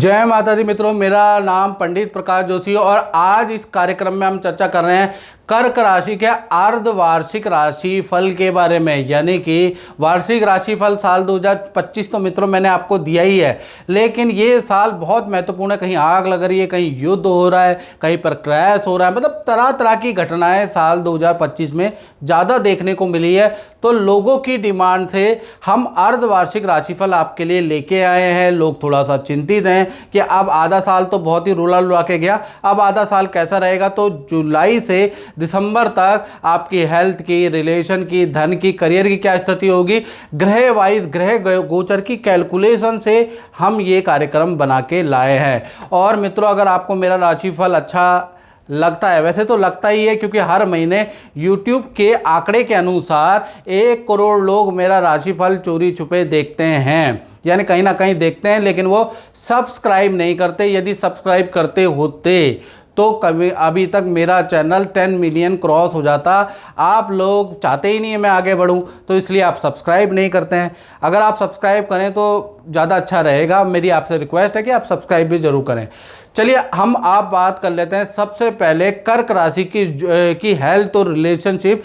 जय माता दी मित्रों, मेरा नाम पंडित प्रकाश जोशी और आज इस कार्यक्रम में हम चर्चा कर रहे हैं कर्क राशि के अर्धवार्षिक राशि फल के बारे में। यानी कि वार्षिक राशि फल साल 2025 तो मित्रों मैंने आपको दिया ही है, लेकिन ये साल बहुत महत्वपूर्ण है। कहीं आग लग रही है, कहीं युद्ध हो रहा है, कहीं पर क्रैश हो रहा है, मतलब तरह तरह की घटनाएं साल 2025 में ज़्यादा देखने को मिली है। तो लोगों की डिमांड से हम अर्धवार्षिक राशिफल आपके लिए लेके आए हैं। लोग थोड़ा सा चिंतित हैं कि अब आधा साल तो बहुत ही रुला रुला के गया, अब आधा साल कैसा रहेगा। तो जुलाई से दिसंबर तक आपकी हेल्थ की, रिलेशन की, धन की, करियर की क्या स्थिति होगी, ग्रह वाइज ग्रह गोचर की कैलकुलेशन से हम ये कार्यक्रम बना के लाए हैं। और मित्रों, अगर आपको मेरा राशिफल अच्छा लगता है, वैसे तो लगता ही है क्योंकि हर महीने YouTube के आंकड़े के अनुसार 1 करोड़ लोग मेरा राशिफल चोरी छुपे देखते हैं, यानी कहीं ना कहीं देखते हैं, लेकिन वो सब्सक्राइब नहीं करते। यदि सब्सक्राइब करते होते तो कभी अभी तक मेरा चैनल 10 मिलियन क्रॉस हो जाता। आप लोग चाहते ही नहीं है मैं आगे बढ़ूं, तो इसलिए आप सब्सक्राइब नहीं करते हैं। अगर आप सब्सक्राइब करें तो ज़्यादा अच्छा रहेगा। मेरी आपसे रिक्वेस्ट है कि आप सब्सक्राइब भी ज़रूर करें। चलिए हम आप बात कर लेते हैं सबसे पहले कर्क राशि की हेल्थ और रिलेशनशिप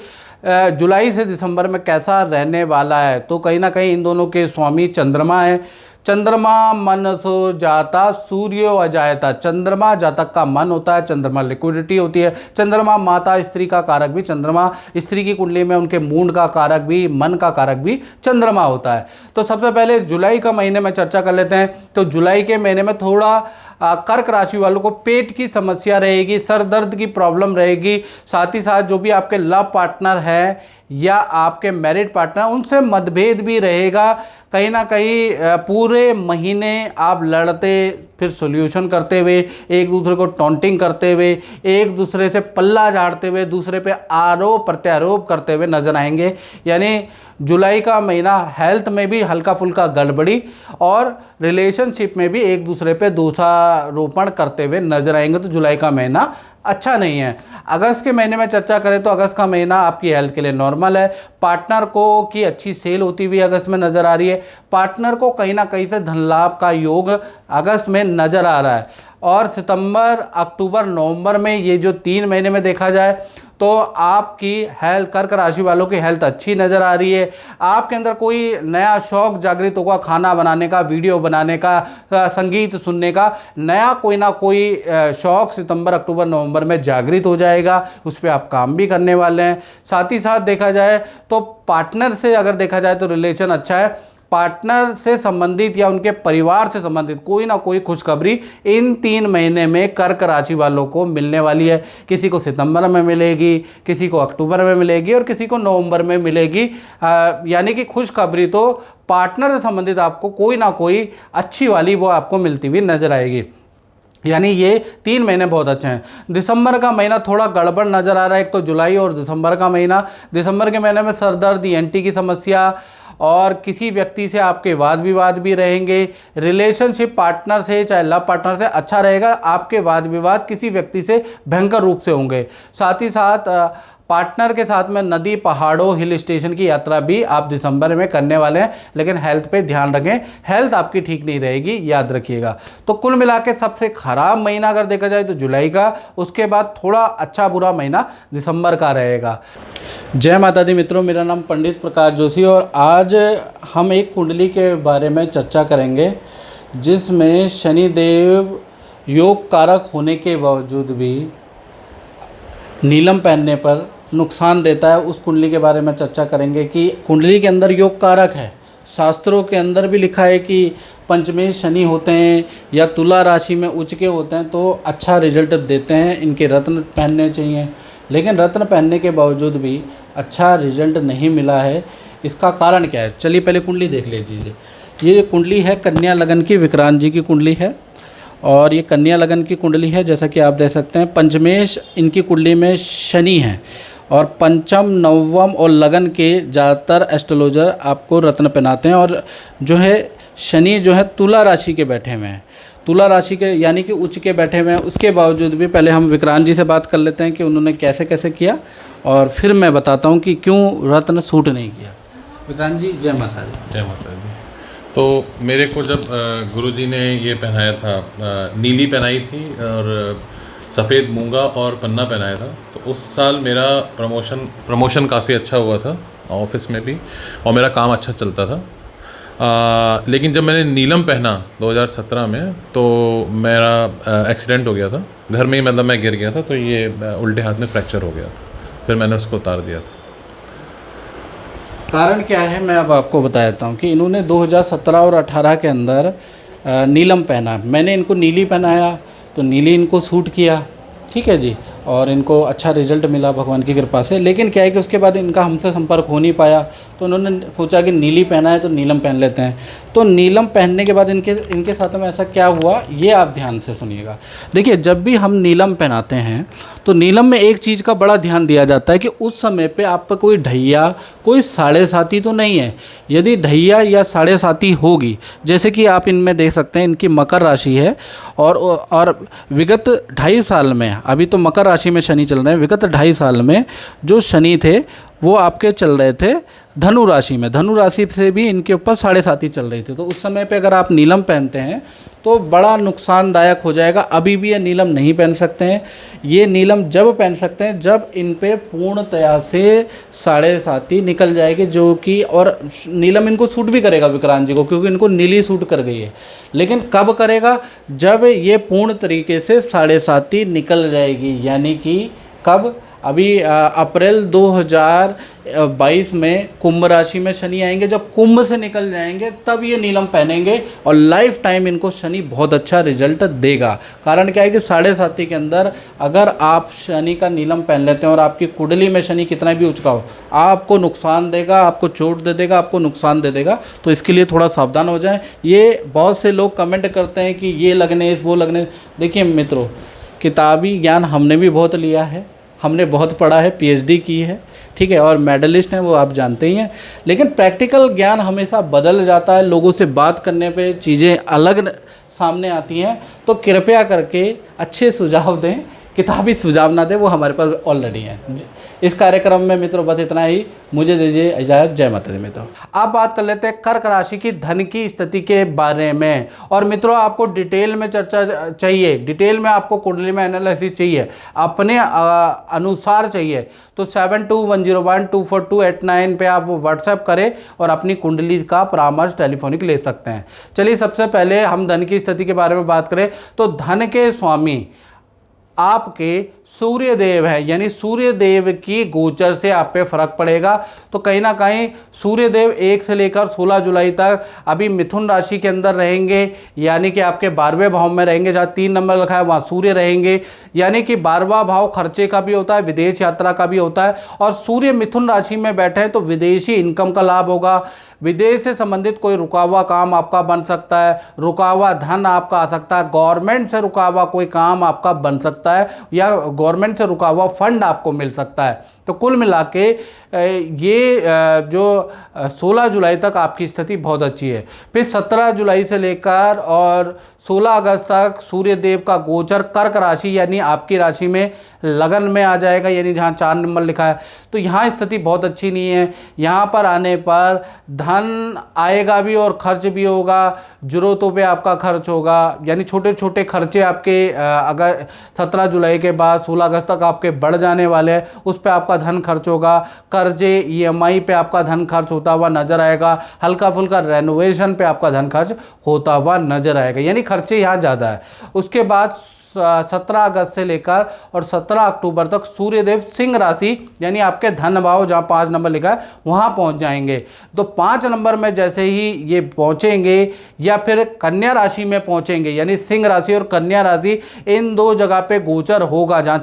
जुलाई से दिसंबर में कैसा रहने वाला है। तो कहीं ना कहीं इन दोनों के स्वामी चंद्रमा है। चंद्रमा मनसो जाता सूर्यो अजायता। चंद्रमा जातक का मन होता है, चंद्रमा लिक्विडिटी होती है। चंद्रमा माता स्त्री का कारक भी, चंद्रमा स्त्री की कुंडली में उनके मूड का कारक भी, मन का कारक भी चंद्रमा होता है। तो सबसे पहले जुलाई का महीने में चर्चा कर लेते हैं। तो जुलाई के महीने में थोड़ा कर्क राशि वालों को पेट की समस्या रहेगी, सर दर्द की प्रॉब्लम रहेगी। साथ ही साथ जो भी आपके लव पार्टनर है या आपके मैरिड पार्टनर, उनसे मतभेद भी रहेगा। कहीं ना कहीं पूरे महीने आप लड़ते फिर सॉल्यूशन करते हुए, एक दूसरे को टॉन्टिंग करते हुए, एक दूसरे से पल्ला झाड़ते हुए, दूसरे पे आरोप प्रत्यारोप करते हुए नजर आएंगे। यानी जुलाई का महीना हेल्थ में भी हल्का फुल्का गड़बड़ी और रिलेशनशिप में भी एक दूसरे पे दोषारोपण करते हुए नजर आएंगे। तो जुलाई का महीना अच्छा नहीं है। अगस्त के महीने में चर्चा करें तो अगस्त का महीना आपकी हेल्थ के लिए नॉर्मल है। पार्टनर को की अच्छी सेल होती हुई अगस्त में नज़र आ रही है। पार्टनर को कहीं ना कहीं से धन लाभ का योग अगस्त में नज़र आ रहा है। और सितंबर, अक्टूबर, नवंबर में ये जो 3 महीने में देखा जाए तो आपकी हेल्थ, कर्क राशि वालों की हेल्थ अच्छी नज़र आ रही है। आपके अंदर कोई नया शौक जागृत होगा, खाना बनाने का, वीडियो बनाने का, संगीत सुनने का, नया कोई ना कोई शौक सितंबर, अक्टूबर, नवंबर में जागृत हो जाएगा। उस पर आप काम भी करने वाले हैं। साथ ही साथ देखा जाए तो पार्टनर से अगर देखा जाए तो रिलेशन अच्छा है। पार्टनर से संबंधित या उनके परिवार से संबंधित कोई ना कोई खुशखबरी इन 3 महीने में कर्क राशि वालों को मिलने वाली है। किसी को सितंबर में मिलेगी, किसी को अक्टूबर में मिलेगी और किसी को नवंबर में मिलेगी। यानी कि खुशखबरी तो पार्टनर से संबंधित आपको कोई ना कोई अच्छी वाली वो आपको मिलती हुई नजर आएगी। यानी ये 3 महीने बहुत अच्छे हैं। दिसंबर का महीना थोड़ा गड़बड़ नज़र आ रहा है। एक तो जुलाई और दिसंबर का महीना। दिसंबर के महीने में सरदर्द, ENT की समस्या और किसी व्यक्ति से आपके वाद विवाद भी रहेंगे। रिलेशनशिप पार्टनर से, चाहे लव पार्टनर से अच्छा रहेगा। आपके वाद विवाद किसी व्यक्ति से भयंकर रूप से होंगे। साथ ही साथ पार्टनर के साथ में नदी, पहाड़ों, हिल स्टेशन की यात्रा भी आप दिसंबर में करने वाले हैं, लेकिन हेल्थ पे ध्यान रखें। हेल्थ आपकी ठीक नहीं रहेगी, याद रखिएगा। तो कुल मिला के सबसे खराब महीना अगर देखा जाए तो जुलाई का, उसके बाद थोड़ा अच्छा बुरा महीना दिसंबर का रहेगा। जय माता दी मित्रों, मेरा नाम पंडित प्रकाश जोशी और आज हम एक कुंडली के बारे में चर्चा करेंगे जिसमें शनिदेव योग कारक होने के बावजूद भी नीलम पहनने पर नुकसान देता है। उस कुंडली के बारे में चर्चा करेंगे कि कुंडली के अंदर योग कारक है। शास्त्रों के अंदर भी लिखा है कि पंचमेश शनि होते हैं या तुला राशि में उच्च के होते हैं तो अच्छा रिजल्ट देते हैं। इनके रत्न पहनने चाहिए, लेकिन रत्न पहनने के बावजूद भी अच्छा रिजल्ट नहीं मिला है। इसका कारण क्या है? चलिए पहले कुंडली देख लीजिए। ये कुंडली है कन्या लगन की, विक्रांत जी की कुंडली है और ये कन्या लगन की कुंडली है। जैसा कि आप देख सकते हैं पंचमेश इनकी कुंडली में शनि है और पंचम, नवम और लगन के ज़्यादातर एस्ट्रोलॉजर आपको रत्न पहनाते हैं। और जो है शनि जो है तुला राशि के बैठे हुए हैं, तुला राशि के यानी कि उच्च के बैठे हुए हैं। उसके बावजूद भी पहले हम विक्रांत जी से बात कर लेते हैं कि उन्होंने कैसे कैसे किया और फिर मैं बताता हूँ कि क्यों रत्न सूट नहीं किया। विक्रांत जी, जय माता दी। जय माता दी। तो मेरे को जब गुरुजी ने ये पहनाया था, नीली पहनाई थी और सफ़ेद मूंगा और पन्ना पहनाया था, तो उस साल मेरा प्रमोशन काफ़ी अच्छा हुआ था ऑफिस में भी, और मेरा काम अच्छा चलता था। लेकिन जब मैंने नीलम पहना 2017 में, तो मेरा एक्सीडेंट हो गया था घर में ही, मतलब मैं गिर गया था, तो ये उल्टे हाथ में फ्रैक्चर हो गया था, फिर मैंने उसको उतार दिया था। कारण क्या है, मैं अब आपको बता देता हूँ कि इन्होंने 2017 और 18 के अंदर नीलम पहना, मैंने इनको नीली पहनाया तो नीली इनको सूट किया, ठीक है जी, और इनको अच्छा रिजल्ट मिला भगवान की कृपा से। लेकिन क्या है कि उसके बाद इनका हमसे संपर्क हो नहीं पाया, तो उन्होंने सोचा कि नीली पहना है तो नीलम पहन लेते हैं। तो नीलम पहनने के बाद इनके साथ में ऐसा क्या हुआ, ये आप ध्यान से सुनिएगा। देखिए, जब भी हम नीलम पहनाते हैं तो नीलम में एक चीज़ का बड़ा ध्यान दिया जाता है कि उस समय पे आप पर कोई ढैया, कोई साढ़े साती तो नहीं है। यदि ढैया या साढ़े साती होगी, जैसे कि आप इनमें देख सकते हैं, इनकी मकर राशि है और विगत 2.5 साल में, अभी तो मकर राशि में शनि चल रहे हैं, विगत 2.5 साल में जो शनि थे वो आपके चल रहे थे धनु राशि में, धनु राशि से भी इनके ऊपर साढ़े साती चल रही थी। तो उस समय पे अगर आप नीलम पहनते हैं तो बड़ा नुकसानदायक हो जाएगा। अभी भी ये नीलम नहीं पहन सकते हैं। ये नीलम जब पहन सकते हैं जब इन पे पूर्णतया से साढ़े साती निकल जाएगी, जो कि, और नीलम इनको सूट भी करेगा विक्रांत जी को, क्योंकि इनको नीली सूट कर गई है। लेकिन कब करेगा, जब ये पूर्ण तरीके से साढ़े साती निकल जाएगी, यानी कि कब, अभी अप्रैल 2022 में कुंभ राशि में शनि आएंगे, जब कुंभ से निकल जाएंगे तब ये नीलम पहनेंगे, और लाइफ टाइम इनको शनि बहुत अच्छा रिजल्ट देगा। कारण क्या है कि साढ़े साती के अंदर अगर आप शनि का नीलम पहन लेते हैं और आपकी कुंडली में शनि कितना भी उचका हो, आपको नुकसान देगा, आपको चोट दे देगा, आपको नुकसान दे देगा। तो इसके लिए थोड़ा सावधान हो जाएं। ये बहुत से लोग कमेंट करते हैं कि ये लगने, वो लगने। देखिए मित्रों, किताबी ज्ञान हमने भी बहुत लिया है, हमने बहुत पढ़ा है, पीएचडी की है, ठीक है, और मेडलिस्ट हैं वो आप जानते ही हैं। लेकिन प्रैक्टिकल ज्ञान हमेशा बदल जाता है, लोगों से बात करने पे चीज़ें अलग सामने आती हैं। तो कृपया करके अच्छे सुझाव दें, किताबी सुझाव ना दें, वो हमारे पास ऑलरेडी हैं। इस कार्यक्रम में मित्रों बस इतना ही, मुझे दीजिए इजाज़त। जय माता दी मित्रों। अब बात कर लेते हैं कर्क राशि की धन की स्थिति के बारे में। और मित्रों, आपको डिटेल में चर्चा चाहिए, डिटेल में आपको कुंडली में एनालिसिस चाहिए, अपने अनुसार चाहिए, तो 7210124289 पे आप व्हाट्सएप करें और अपनी कुंडली का परामर्श टेलीफोनिक ले सकते हैं। चलिए, सबसे पहले हम धन की स्थिति के बारे में बात करें तो धन के स्वामी आपके सूर्य देव है, यानी सूर्य देव की गोचर से आप पे फर्क पड़ेगा। तो कहीं ना कहीं सूर्य देव 1 से लेकर 16 जुलाई तक अभी मिथुन राशि के अंदर रहेंगे, यानी कि आपके 12वें भाव में रहेंगे, जहाँ 3 नंबर लिखा है वहाँ सूर्य रहेंगे। यानी कि 12वां भाव खर्चे का भी होता है, विदेश यात्रा का भी होता है, और सूर्य मिथुन राशि में बैठे हैं तो विदेशी इनकम का लाभ होगा। विदेश से संबंधित कोई रुका हुआ काम आपका बन सकता है, रुका हुआ धन आपका आ सकता है, गवर्नमेंट से रुका हुआ कोई काम आपका बन सकता है, या गवर्नमेंट से रुका हुआ फंड आपको मिल सकता है। तो कुल मिला के ये जो 16 जुलाई तक आपकी स्थिति बहुत अच्छी है। फिर 17 जुलाई से लेकर और 16 अगस्त तक सूर्य देव का गोचर कर्क राशि यानी आपकी राशि में लगन में आ जाएगा, यानी जहाँ 4 नंबर लिखा है। तो यहाँ स्थिति बहुत अच्छी नहीं है। यहाँ पर आने पर धन आएगा भी और खर्च भी होगा, ज़रूरतों पे आपका खर्च होगा, यानी छोटे छोटे खर्चे आपके अगर 17 जुलाई के बाद 16 अगस्त तक आपके बढ़ जाने वाले हैं, उस पर आपका धन खर्च होगा। कर्जे ईएमआई पे आपका धन खर्च होता हुआ नजर आएगा, हल्का फुल्का रेनोवेशन पे आपका धन खर्च होता हुआ नजर आएगा, यानी खर्चे यहाँ ज़्यादा है। उसके बाद 17 अगस्त से लेकर और 17 अक्टूबर तक सूर्यदेव सिंह राशि यानी आपके धन भाव जहाँ 5 नंबर लिखा है वहाँ पहुँच जाएंगे। तो 5 नंबर में जैसे ही ये पहुँचेंगे या फिर कन्या राशि में पहुँचेंगे, यानी सिंह राशि और कन्या राशि इन 2 जगह पे गोचर होगा, जहाँ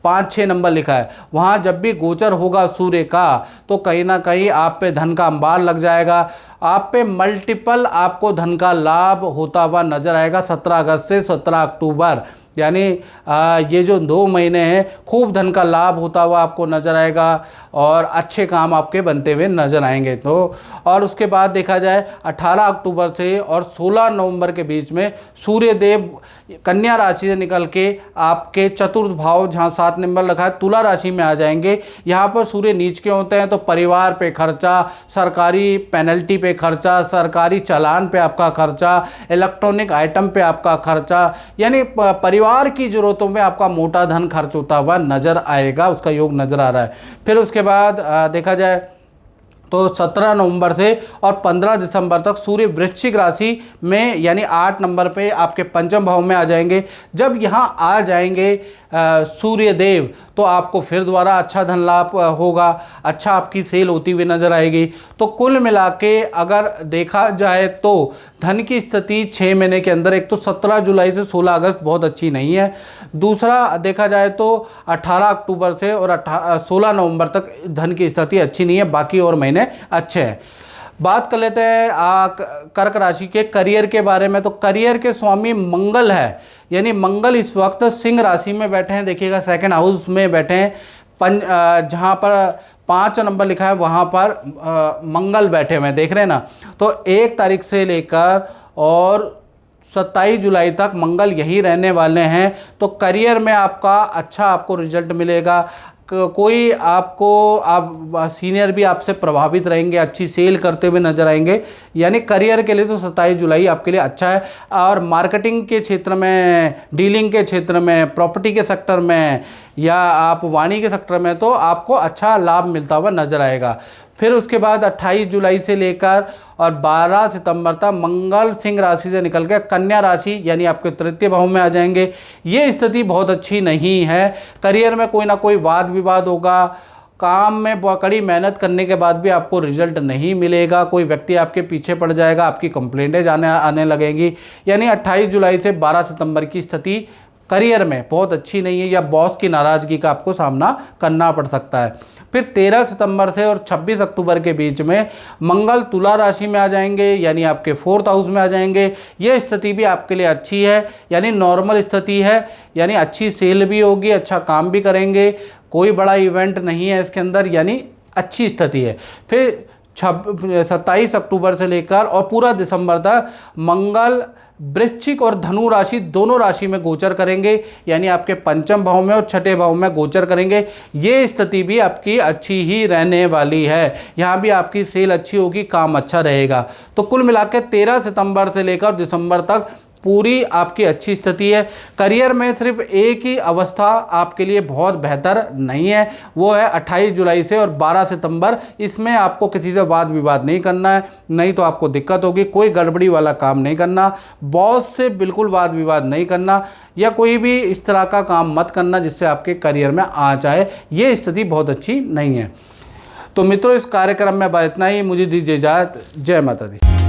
5-6 नंबर लिखा है वहाँ जब भी गोचर होगा सूर्य का, तो कहीं ना कहीं आप पे धन का अंबार लग जाएगा, आप पे मल्टीपल आपको धन का लाभ होता हुआ नजर आएगा। 17 अगस्त से 17 अक्टूबर यानी ये जो 2 महीने हैं खूब धन का लाभ होता हुआ आपको नज़र आएगा और अच्छे काम आपके बनते हुए नज़र आएंगे। तो और उसके बाद देखा जाए 18 अक्टूबर से और 16 नवंबर के बीच में सूर्य देव कन्या राशि से निकल के आपके चतुर्थ भाव, जहाँ 7 नंबर रखा है, तुला राशि में आ जाएंगे। यहाँ पर सूर्य नीच के होते हैं तो परिवार पे खर्चा, सरकारी पेनल्टी पे खर्चा, सरकारी चालान पे आपका खर्चा, इलेक्ट्रॉनिक आइटम पे आपका खर्चा, यानी परिवार की ज़रूरतों में आपका मोटा धन खर्च होता हुआ नज़र आएगा, उसका योग नज़र आ रहा है। फिर उसके बाद देखा जाए तो 17 नवंबर से और 15 दिसंबर तक सूर्य वृश्चिक राशि में यानी 8 नंबर पे आपके पंचम भाव में आ जाएंगे। जब यहाँ आ जाएंगे सूर्य देव तो आपको फिर दोबारा अच्छा धन लाभ होगा, अच्छा आपकी सेल होती हुई नज़र आएगी। तो कुल मिला के अगर देखा जाए तो धन की स्थिति 6 महीने के अंदर, एक तो 17 जुलाई से 16 अगस्त बहुत अच्छी नहीं है, दूसरा देखा जाए तो 18 अक्टूबर से और 16 नवंबर तक धन की स्थिति अच्छी नहीं है, बाकी और महीने अच्छे हैं। बात कर लेते हैं कर्क राशि के करियर के बारे में। तो करियर के स्वामी मंगल है, यानी मंगल इस वक्त सिंह राशि में बैठे हैं, देखिएगा 2nd हाउस में बैठे हैं। जहाँ पर 5 नंबर लिखा है वहाँ पर मंगल बैठे हुए हैं, देख रहे हैं ना। तो 1 तारीख से लेकर और 27 जुलाई तक मंगल यही रहने वाले हैं। तो करियर में आपका अच्छा आपको रिजल्ट मिलेगा। कोई आपको आप सीनियर भी आपसे प्रभावित रहेंगे, अच्छी सेल करते हुए नजर आएंगे, यानी करियर के लिए तो 27 जुलाई आपके लिए अच्छा है। और मार्केटिंग के क्षेत्र में, डीलिंग के क्षेत्र में, प्रॉपर्टी के सेक्टर में या आप वाणी के सेक्टर में तो आपको अच्छा लाभ मिलता हुआ नजर आएगा। फिर उसके बाद 28 जुलाई से लेकर और 12 सितंबर तक मंगल सिंह राशि से निकल के कन्या राशि यानी आपके तृतीय भाव में आ जाएंगे। ये स्थिति बहुत अच्छी नहीं है। करियर में कोई ना कोई वाद विवाद होगा, काम में कड़ी मेहनत करने के बाद भी आपको रिजल्ट नहीं मिलेगा, कोई व्यक्ति आपके पीछे पड़ जाएगा, आपकी कंप्लेंटें आने लगेंगी। यानी 28 जुलाई से 12 सितंबर की स्थिति करियर में बहुत अच्छी नहीं है, या बॉस की नाराज़गी का आपको सामना करना पड़ सकता है। फिर 13 सितंबर से और 26 अक्टूबर के बीच में मंगल तुला राशि में आ जाएंगे, यानी आपके 4th हाउस में आ जाएंगे। ये स्थिति भी आपके लिए अच्छी है, यानी नॉर्मल स्थिति है, यानी अच्छी सेल भी होगी, अच्छा काम भी करेंगे, कोई बड़ा इवेंट नहीं है इसके अंदर, यानी अच्छी स्थिति है। फिर 27 अक्टूबर से लेकर और पूरा दिसंबर तक मंगल वृश्चिक और धनु राशि दोनों राशि में गोचर करेंगे, यानी आपके पंचम भाव में और 6ठे भाव में गोचर करेंगे। ये स्थिति भी आपकी अच्छी ही रहने वाली है, यहाँ भी आपकी सेल अच्छी होगी, काम अच्छा रहेगा। तो कुल मिलाकर 13 सितंबर से लेकर दिसंबर तक पूरी आपकी अच्छी स्थिति है। करियर में सिर्फ एक ही अवस्था आपके लिए बहुत बेहतर नहीं है, वो है 28 जुलाई से और 12 सितंबर। इसमें आपको किसी से वाद विवाद नहीं करना है, नहीं तो आपको दिक्कत होगी। कोई गड़बड़ी वाला काम नहीं करना, बॉस से बिल्कुल वाद विवाद नहीं करना, या कोई भी इस तरह का काम मत करना जिससे आपके करियर में आ जाए। ये स्थिति बहुत अच्छी नहीं है। तो मित्रों, इस कार्यक्रम में बस इतना ही। मुझे दीजिए इजाज़त। जय माता दी।